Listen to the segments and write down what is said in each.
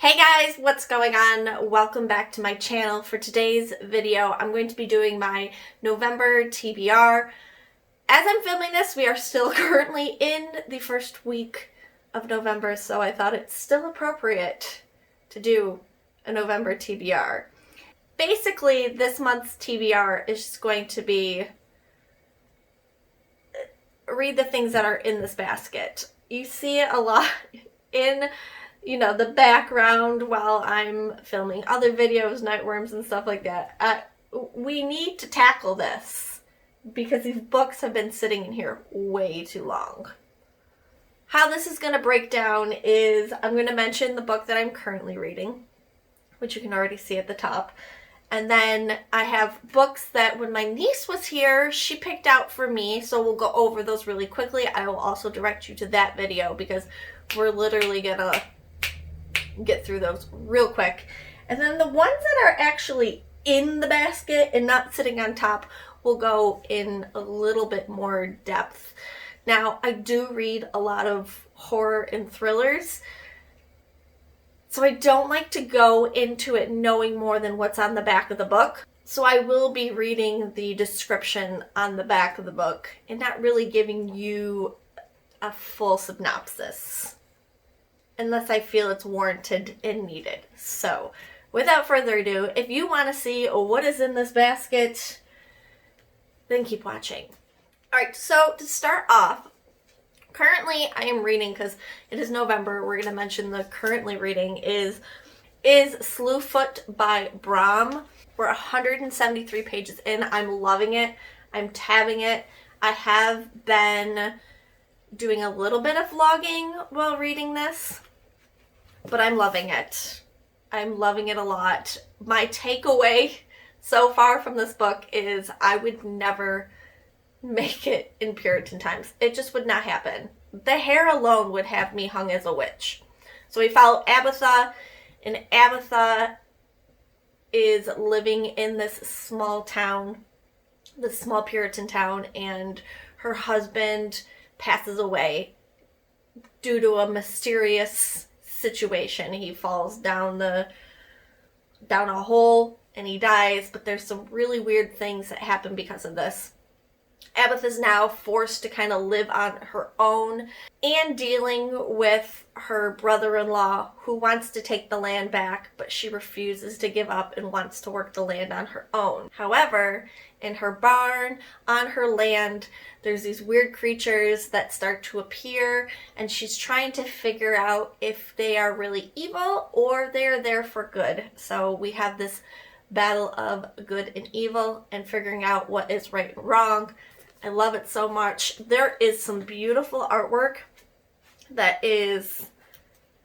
Hey guys, what's going on? Welcome back to my channel. For today's video, I'm going to be doing my November TBR. As I'm filming this, we are still currently in the first week of November, so I thought it's still appropriate to do a November TBR. Basically, this month's TBR is just going to be read the things that are in this basket. You see it a lot in the background while I'm filming other videos, Nightworms and stuff like that. We need to tackle this because these books have been sitting in here way too long. How this is going to break down is I'm going to mention the book that I'm currently reading, which you can already see at the top. And then I have books that when my niece was here, she picked out for me, so we'll go over those really quickly. I will also direct you to that video because we're literally going to get through those real quick. And then the ones that are actually in the basket and not sitting on top will go in a little bit more depth. Now, I do read a lot of horror and thrillers, so I don't like to go into it knowing more than what's on the back of the book. So I will be reading the description on the back of the book and not really giving you a full synopsis, unless I feel it's warranted and needed. So, without further ado, if you want to see what is in this basket, then keep watching. Alright, so to start off, currently I am reading, because it is November, we're going to mention the currently reading is Slewfoot by Brom. We're 173 pages in. I'm loving it. I'm tabbing it. I have been doing a little bit of vlogging while reading this, but I'm loving it. I'm loving it a lot. My takeaway so far from this book is I would never make it in Puritan times. It just would not happen. The hair alone would have me hung as a witch. So we follow Abatha, and Abatha is living in this small town, this small Puritan town, and her husband passes away due to a mysterious situation. He falls down a hole and he dies, but there's some really weird things that happen because of this. Abatha is now forced to kind of live on her own and dealing with her brother-in-law who wants to take the land back, but she refuses to give up and wants to work the land on her own. However, in her barn, on her land, there's these weird creatures that start to appear, and she's trying to figure out if they are really evil or they're there for good. So we have this battle of good and evil and figuring out what is right and wrong. I love it so much. There is some beautiful artwork that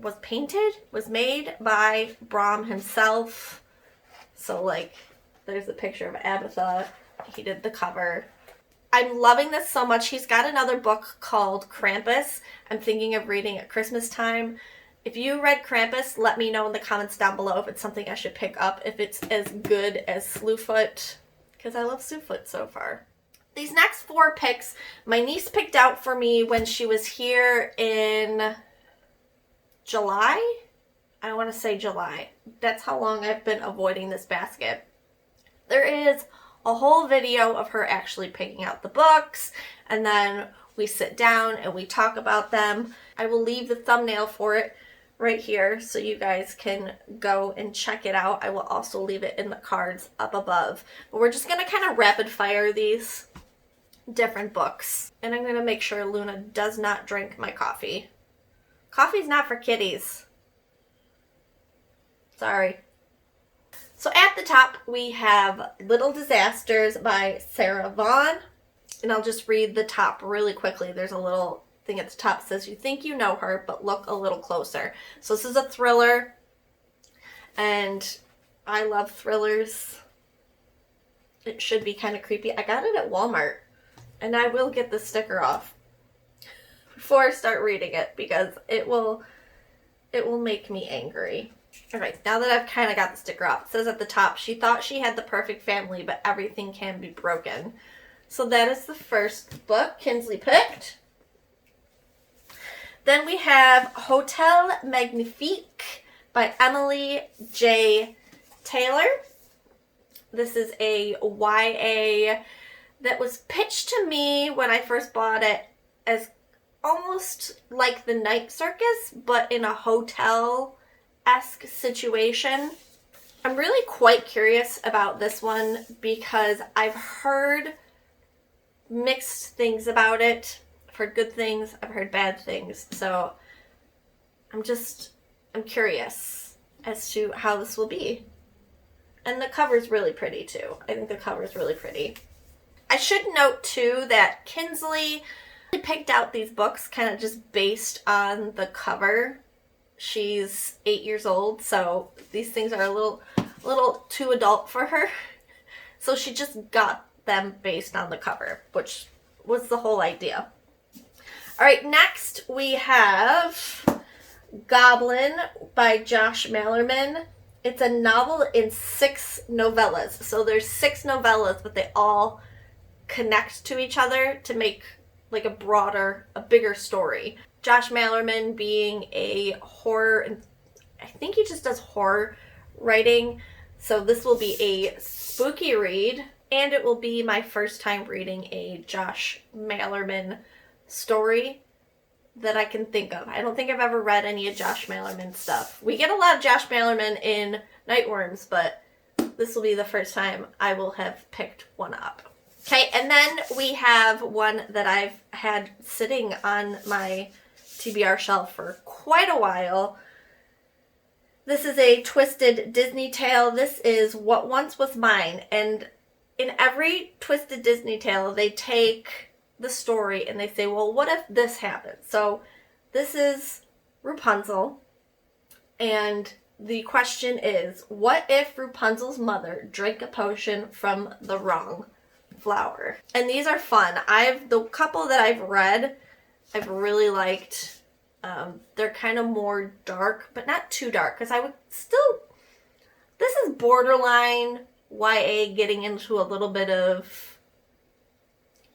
was made by Brom himself. So there's a picture of Abatha. He did the cover. I'm loving this so much. He's got another book called Krampus. I'm thinking of reading at Christmas time. If you read Krampus, let me know in the comments down below if it's something I should pick up, if it's as good as Slewfoot, because I love Slewfoot so far. These next 4 picks, my niece picked out for me when she was here in July. I want to say July. That's how long I've been avoiding this basket. There is a whole video of her actually picking out the books, and then we sit down and we talk about them. I will leave the thumbnail for it right here so you guys can go and check it out. I will also leave it in the cards up above. But we're just going to kind of rapid fire these different books. And I'm going to make sure Luna does not drink my coffee. Coffee's not for kitties. Sorry. So at the top we have Little Disasters by Sarah Vaughan. And I'll just read the top really quickly. There's a little thing at the top that says, "You think you know her, but look a little closer." So this is a thriller. And I love thrillers. It should be kind of creepy. I got it at Walmart. And I will get the sticker off before I start reading it because it will make me angry. Alright, now that I've kind of got the sticker off, it says at the top, "She thought she had the perfect family, but everything can be broken." So that is the first book Kinsley picked. Then we have Hotel Magnifique by Emily J. Taylor. This is a YA that was pitched to me when I first bought it as almost like The Night Circus, but in a hotel-esque situation. I'm really quite curious about this one because I've heard mixed things about it. I've heard good things, I've heard bad things. So I'm curious as to how this will be. And the cover's really pretty too. I think the cover's really pretty. I should note too that Kinsley picked out these books kind of just based on the cover. She's 8 years old, so these things are a little too adult for her. So she just got them based on the cover, which was the whole idea. All right, next we have Goblin by Josh Malerman. It's a novel in 6 novellas. So there's 6 novellas, but they all connect to each other to make like a bigger story. Josh Malerman being a horror, I think he just does horror writing. So this will be a spooky read, and it will be my first time reading a Josh Malerman story that I can think of. I don't think I've ever read any of Josh Malerman stuff. We get a lot of Josh Malerman in Nightworms, but this will be the first time I will have picked one up. Okay, and then we have one that I've had sitting on my TBR shelf for quite a while. This is a twisted Disney tale. This is What Once Was Mine. And in every twisted Disney tale, they take the story and they say, well, what if this happened? So this is Rapunzel. And the question is, what if Rapunzel's mother drank a potion from the wrong flower? And these are fun. The couple that I've read, I've really liked. They're kind of more dark, but not too dark, because this is borderline YA getting into a little bit of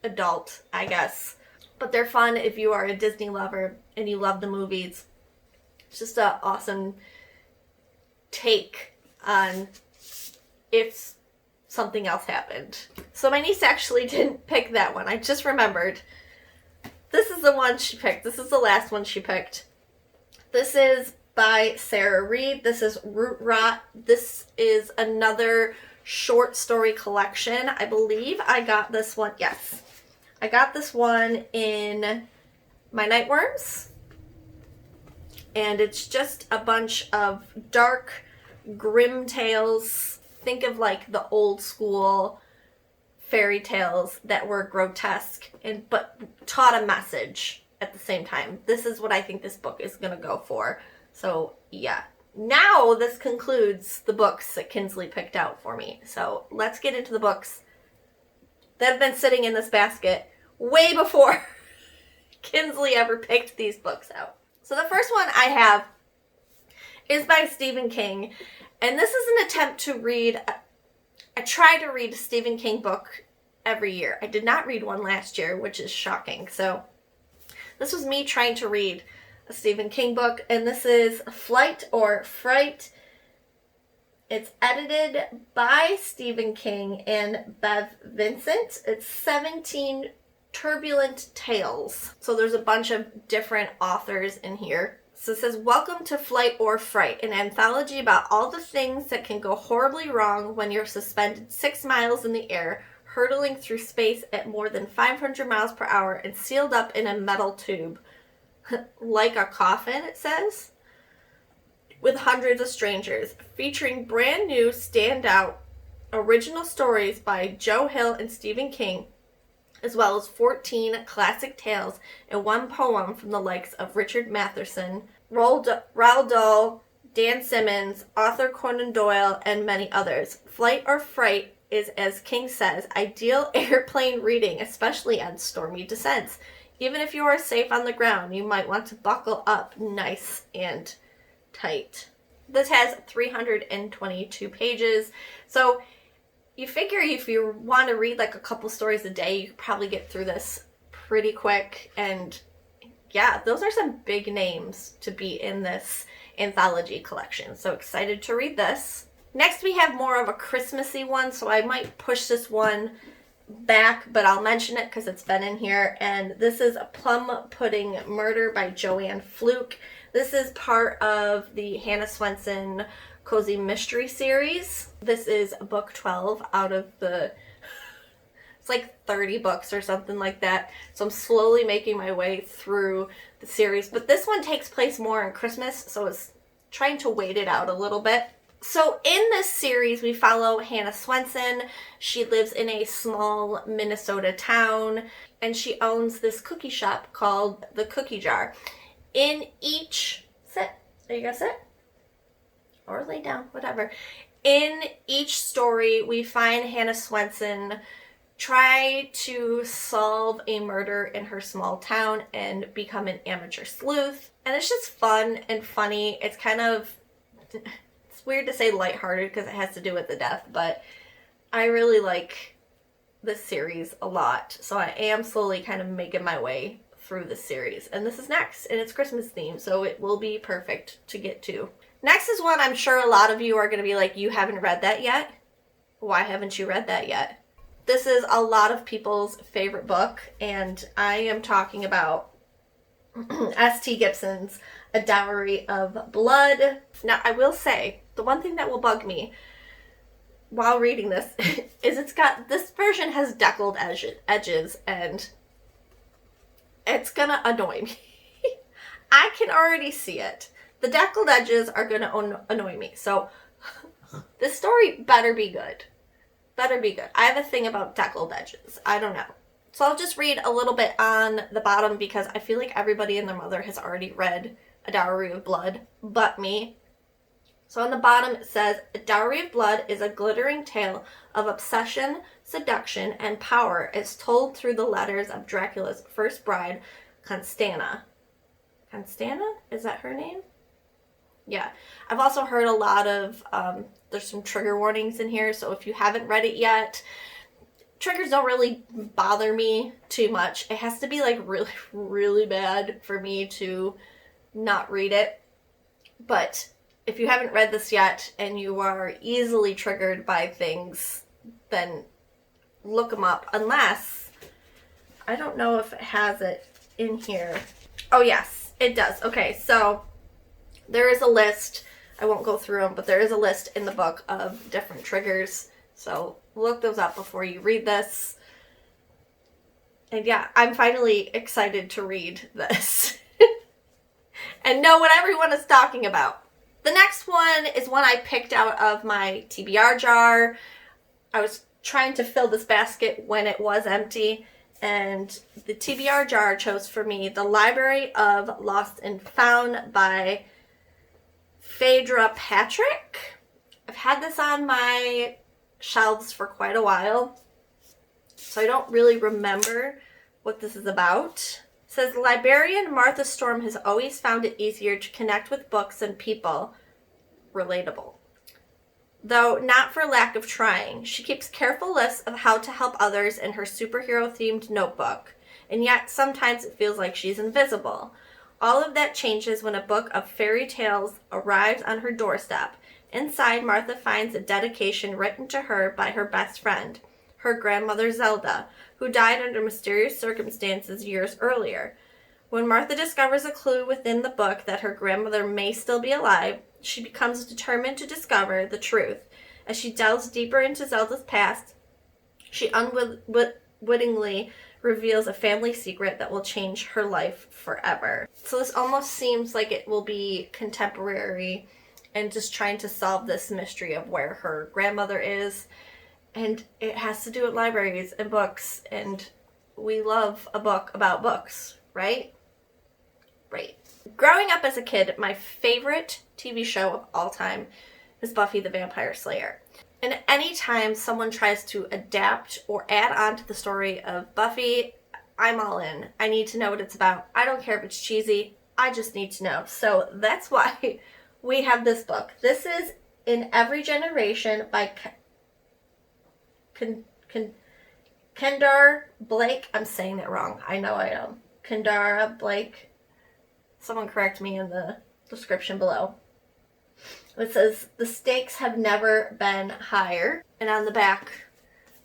adult, I guess. But they're fun if you are a Disney lover and you love the movies. It's just an awesome take on if something else happened. So my niece actually didn't pick that one. I just remembered. This is the one she picked. This is the last one she picked. This is by Sarah Reed. This is Root Rot. This is another short story collection. I believe I got this one. Yes. I got this one in my Nightworms. And it's just a bunch of dark, grim tales. Think of like the old school fairy tales that were grotesque but taught a message at the same time. This is what I think this book is going to go for. So yeah. Now this concludes the books that Kinsley picked out for me. So let's get into the books that have been sitting in this basket way before Kinsley ever picked these books out. So the first one I have is by Stephen King. And this is an attempt to read. I try to read a Stephen King book every year. I did not read one last year, which is shocking. So this was me trying to read a Stephen King book, and this is Flight or Fright. It's edited by Stephen King and Bev Vincent. It's 17 turbulent tales. So there's a bunch of different authors in here. So it says, welcome to Flight or Fright, an anthology about all the things that can go horribly wrong when you're suspended 6 miles in the air, hurtling through space at more than 500 miles per hour and sealed up in a metal tube. Like a coffin, it says. With hundreds of strangers. Featuring brand new, standout, original stories by Joe Hill and Stephen King, as well as 14 classic tales and 1 poem from the likes of Richard Matheson, Roald Dahl, Dan Simmons, Arthur Conan Doyle, and many others. Flight or Fright is, as King says, ideal airplane reading, especially on stormy descents. Even if you are safe on the ground, you might want to buckle up nice and tight. This has 322 pages, so you figure if you want to read like a couple stories a day, you could probably get through this pretty quick and yeah, those are some big names to be in this anthology collection. So excited to read this. Next, we have more of a Christmassy one, so I might push this one back, but I'll mention it because it's been in here. And this is a Plum Pudding Murder by Joanne Fluke. This is part of the Hannah Swenson Cozy Mystery series. This is book 12 out of the, it's like 30 books or something like that. So I'm slowly making my way through the series. But this one takes place more in Christmas, so it's trying to wait it out a little bit. So in this series, we follow Hannah Swenson. She lives in a small Minnesota town, and she owns this cookie shop called The Cookie Jar. In each, sit, are you gonna sit? Or lay down, whatever. In each story, we find Hannah Swenson try to solve a murder in her small town and become an amateur sleuth. And it's just fun and funny. It's kind of, it's weird to say lighthearted because it has to do with the death, but I really like this series a lot. So I am slowly kind of making my way through the series. And this is next, and it's Christmas themed, so it will be perfect to get to. Next is one I'm sure a lot of you are going to be like, you haven't read that yet? Why haven't you read that yet? This is a lot of people's favorite book, and I am talking about S.T. Gibson's A Dowry of Blood. Now, I will say, the one thing that will bug me while reading this is this version has deckled edges, and it's gonna annoy me. I can already see it. The deckled edges are gonna annoy me, so this story better be good. Better be good. I have a thing about deckled edges. I don't know. So I'll just read a little bit on the bottom because I feel like everybody and their mother has already read A Dowry of Blood but me. So on the bottom it says, A Dowry of Blood is a glittering tale of obsession, seduction, and power as told through the letters of Dracula's first bride, Constanza. Constanza? Is that her name? Yeah. I've also heard a lot of, there's some trigger warnings in here, so if you haven't read it yet, triggers don't really bother me too much. It has to be like really, really bad for me to not read it. But if you haven't read this yet and you are easily triggered by things, then look them up. Unless, I don't know if it has it in here. Oh yes, it does. Okay, so there is a list. I won't go through them, but there is a list in the book of different triggers. So look those up before you read this. And yeah, I'm finally excited to read this and know what everyone is talking about. The next one is one I picked out of my TBR jar. I was trying to fill this basket when it was empty, and the TBR jar chose for me The Library of Lost and Found by Phaedra Patrick. I've had this on my shelves for quite a while, so I don't really remember what this is about. It says, librarian Martha Storm has always found it easier to connect with books and people. Relatable. Though not for lack of trying. She keeps careful lists of how to help others in her superhero-themed notebook, and yet sometimes it feels like she's invisible. All of that changes when a book of fairy tales arrives on her doorstep. Inside, Martha finds a dedication written to her by her best friend, her grandmother Zelda, who died under mysterious circumstances years earlier. When Martha discovers a clue within the book that her grandmother may still be alive, she becomes determined to discover the truth. As she delves deeper into Zelda's past, she unwittingly reveals a family secret that will change her life forever. So this almost seems like it will be contemporary and just trying to solve this mystery of where her grandmother is. And it has to do with libraries and books, and we love a book about books, right? Right. Growing up as a kid, my favorite TV show of all time is Buffy the Vampire Slayer. And anytime someone tries to adapt or add on to the story of Buffy, I'm all in. I need to know what it's about. I don't care if it's cheesy. I just need to know. So that's why we have this book. This is In Every Generation by Kendar Blake. I'm saying it wrong. I know I am. Kendara Blake. Someone correct me in the description below. It says, the stakes have never been higher. And on the back,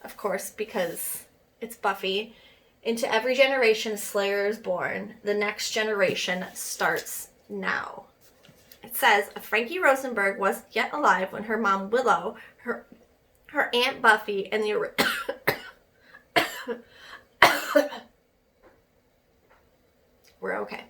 of course, because it's Buffy, into every generation a Slayer is born. The next generation starts now. It says, Frankie Rosenberg was yet alive when her mom Willow, her Aunt Buffy, and the we're okay.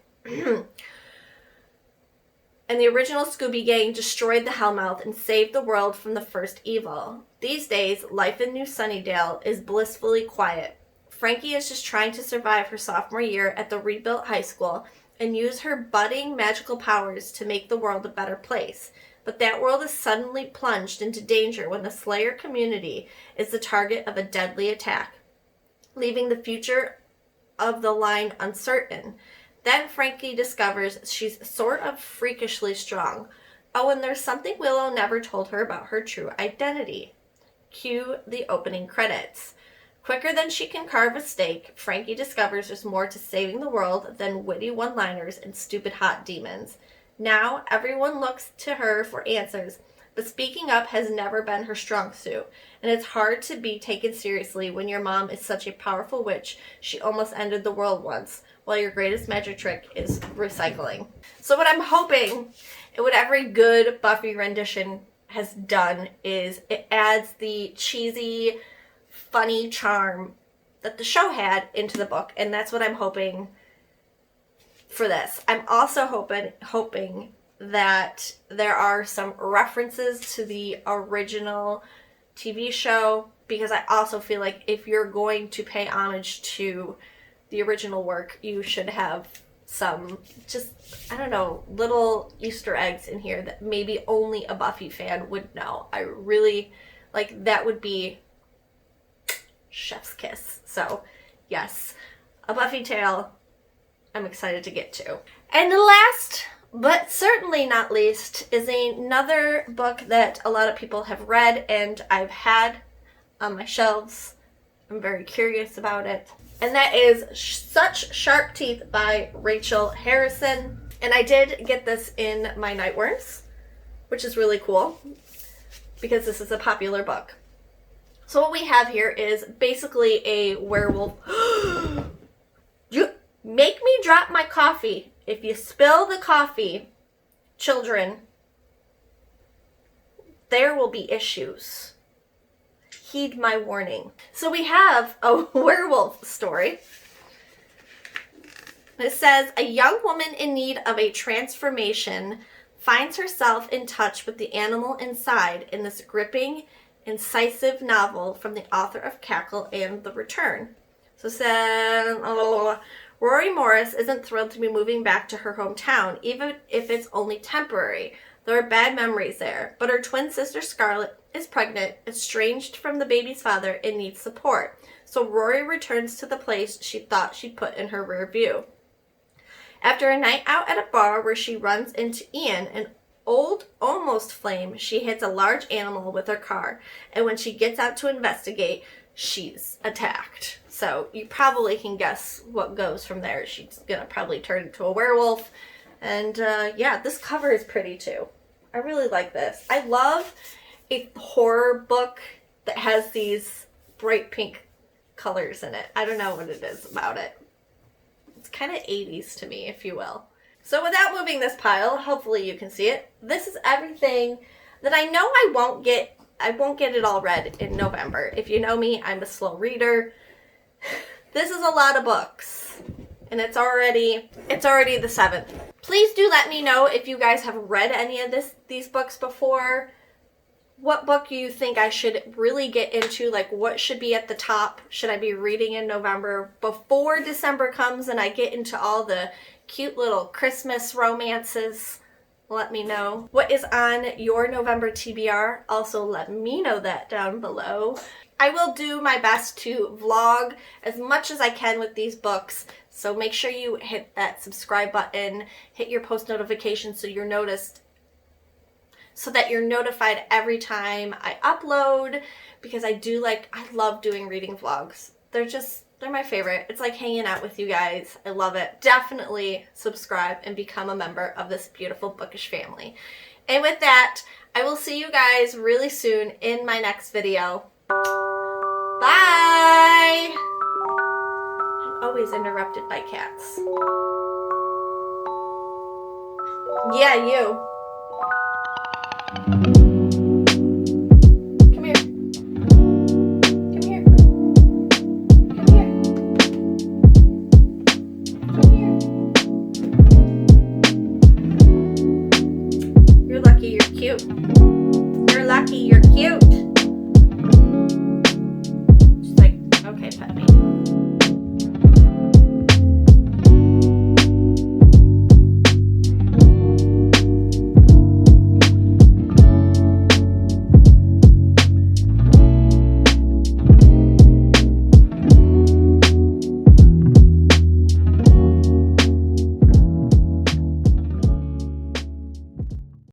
And the original Scooby Gang destroyed the Hellmouth and saved the world from the first evil. These days, life in New Sunnydale is blissfully quiet. Frankie is just trying to survive her sophomore year at the rebuilt high school and use her budding magical powers to make the world a better place. But that world is suddenly plunged into danger when the Slayer community is the target of a deadly attack, leaving the future of the line uncertain. Then Frankie discovers she's sort of freakishly strong. Oh, and there's something Willow never told her about her true identity. Cue the opening credits. Quicker than she can carve a steak, Frankie discovers there's more to saving the world than witty one-liners and stupid hot demons. Now, everyone looks to her for answers, but speaking up has never been her strong suit, and it's hard to be taken seriously when your mom is such a powerful witch she almost ended the world once, while your greatest magic trick is recycling. So what I'm hoping, and what every good Buffy rendition has done, is it adds the cheesy, funny charm that the show had into the book, and that's what I'm hoping for this. I'm also hoping that there are some references to the original TV show, because I also feel like if you're going to pay homage to the original work, you should have some, just, I don't know, little Easter eggs in here that maybe only a Buffy fan would know. I really, like, that would be chef's kiss. So, yes, a Buffy tale I'm excited to get to. And last, but certainly not least, is another book that a lot of people have read and I've had on my shelves. I'm very curious about it. And that is Such Sharp Teeth by Rachel Harrison. And I did get this in my Nightworms, which is really cool because this is a popular book. So what we have here is basically a werewolf. You make me drop my coffee. If you spill the coffee, children, there will be issues. Heed my warning. So we have a werewolf story. It says, a young woman in need of a transformation finds herself in touch with the animal inside in this gripping, incisive novel from the author of Cackle and The Return. So it says, Rory Morris isn't thrilled to be moving back to her hometown, even if it's only temporary. There are bad memories there, but her twin sister Scarlett is pregnant, estranged from the baby's father, and needs support. So Rory returns to the place she thought she'd put in her rear view. After a night out at a bar where she runs into Ian, an old almost flame, she hits a large animal with her car, and when she gets out to investigate, she's attacked. So you probably can guess what goes from there. She's gonna probably turn into a werewolf. And yeah, this cover is pretty too. I really like this. I love a horror book that has these bright pink colors in it. I don't know what it is about it. It's kind of 80s to me, if you will. So without moving this pile, hopefully you can see it. This is everything that I know I won't get it all read in November. If you know me, I'm a slow reader. This is a lot of books. And it's already the 7th. Please do let me know if you guys have read any of these books before. What book you think I should really get into? Like, what should be at the top? Should I be reading in November before December comes and I get into all the cute little Christmas romances? Let me know. What is on your November TBR? Also let me know that down below. I will do my best to vlog as much as I can with these books. So make sure you hit that subscribe button, hit your post notifications so you're noticed, so that you're notified every time I upload, because I love doing reading vlogs. They're just They're my favorite. It's like hanging out with you guys. I love it. Definitely subscribe and become a member of this beautiful bookish family. And with that, I will see you guys really soon in my next video. Bye! I'm always interrupted by cats. Yeah, you. Come here. Come here. Come here. Come here. You're lucky you're cute. You're lucky you're cute.